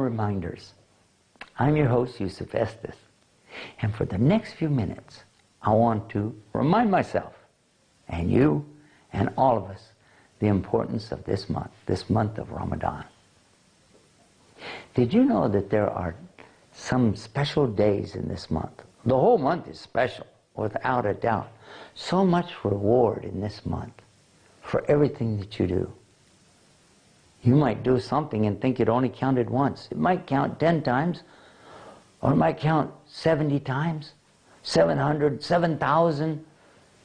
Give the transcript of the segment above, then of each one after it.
Reminders. I'm your host, Yusef Estes. And for the next few minutes, I want to remind myself, and you, and all of us, the importance of this month of Ramadan. Did you know that there are some special days in this month? The whole month is special, without a doubt. So much reward in this month for everything that you do. You might do something and think it only counted once. It might count 10 times, or it might count 70 times, 700, 7,000.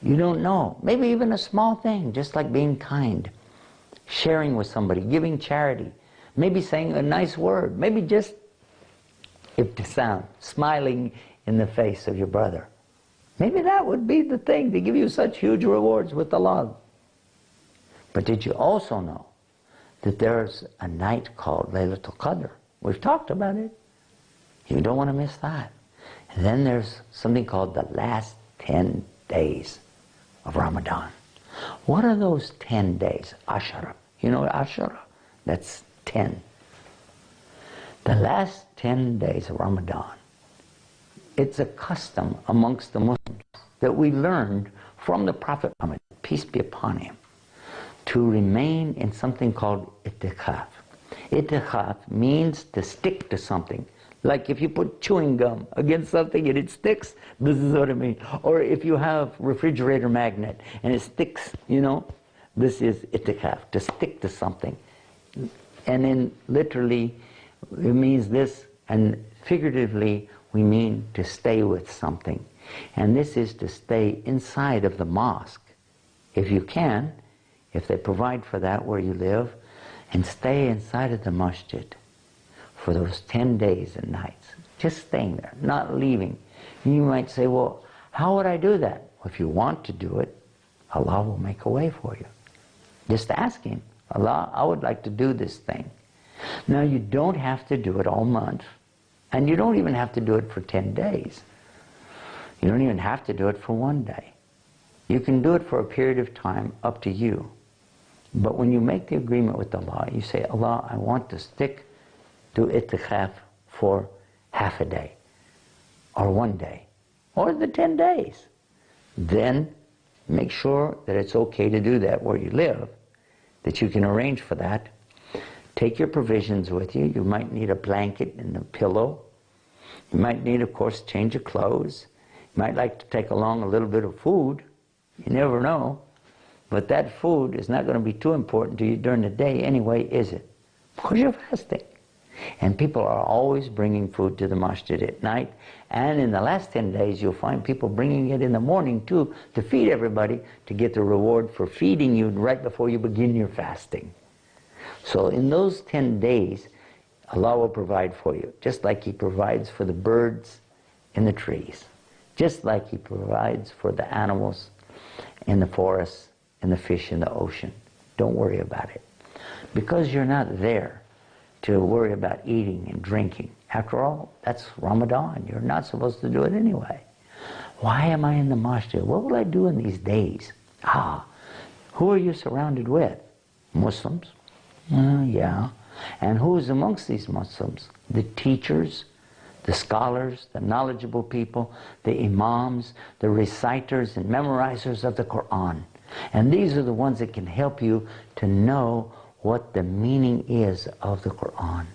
You don't know. Maybe even a small thing, just like being kind, sharing with somebody, giving charity, maybe saying a nice word, maybe just ibtisam, smiling in the face of your brother. Maybe that would be the thing to give you such huge rewards with Allah. But did you also know that there's a night called Laylatul Qadr? We've talked about it. You don't want to miss that. And then there's something called the last 10 days of Ramadan. What are those 10 days? Ashara. You know Ashara? That's 10. The last 10 days of Ramadan, it's a custom amongst the Muslims that we learned from the Prophet Muhammad, peace be upon him, to remain in something called itikaf. Itikaf means to stick to something. Like if you put chewing gum against something and it sticks, this is what I mean. Or if you have refrigerator magnet and it sticks, you know, this is itikaf, to stick to something. And then literally it means this, and figuratively we mean to stay with something. And this is to stay inside of the mosque, if you can, if they provide for that where you live, and stay inside of the masjid for those 10 days and nights. Just staying there, not leaving. You might say, well, how would I do that? Well, if you want to do it, Allah will make a way for you. Just ask Him, Allah, I would like to do this thing. Now, you don't have to do it all month, and you don't even have to do it for 10 days. You don't even have to do it for one day. You can do it for a period of time, up to you. But when you make the agreement with Allah, you say, Allah, I want to stick to itikaf for half a day, or one day, or the 10 days. Then make sure that it's okay to do that where you live, that you can arrange for that. Take your provisions with you. You might need a blanket and a pillow. You might need, of course, change of clothes. You might like to take along a little bit of food. You never know. But that food is not going to be too important to you during the day anyway, is it? Because you're fasting. And people are always bringing food to the masjid at night. And in the last 10 days, you'll find people bringing it in the morning too, to feed everybody, to get the reward for feeding you right before you begin your fasting. So in those 10 days, Allah will provide for you, just like He provides for the birds in the trees, just like He provides for the animals in the forests and the fish in the ocean. Don't worry about it. Because you're not there to worry about eating and drinking. After all, that's Ramadan. You're not supposed to do it anyway. Why am I in the masjid? What will I do in these days? Who are you surrounded with? Muslims? Yeah. And who is amongst these Muslims? The teachers, the scholars, the knowledgeable people, the imams, the reciters and memorizers of the Quran. And these are the ones that can help you to know what the meaning is of the Quran.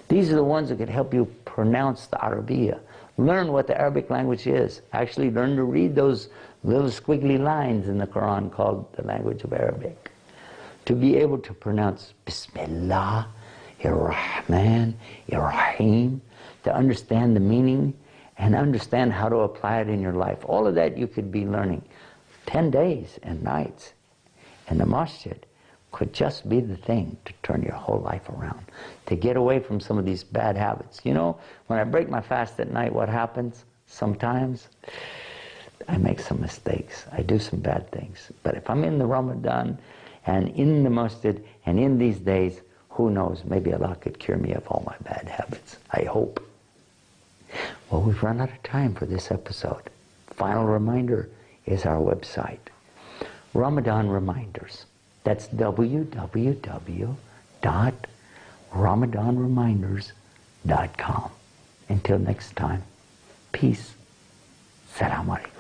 These are the ones that can help you pronounce the Arabiya, learn what the Arabic language is, actually learn to read those little squiggly lines in the Quran called the language of Arabic. To be able to pronounce Bismillah, Ar-Rahman, Ar-Rahim, to understand the meaning and understand how to apply it in your life. All of that you could be learning. 10 days and nights in the masjid could just be the thing to turn your whole life around, to get away from some of these bad habits. You know, when I break my fast at night, what happens? Sometimes I make some mistakes. I do some bad things. But if I'm in the Ramadan and in the masjid and in these days, who knows, maybe Allah could cure me of all my bad habits. I hope. Well, we've run out of time for this episode. Final reminder is our website, Ramadan Reminders. That's www.ramadanreminders.com. Until next time, peace. Assalamu alaikum.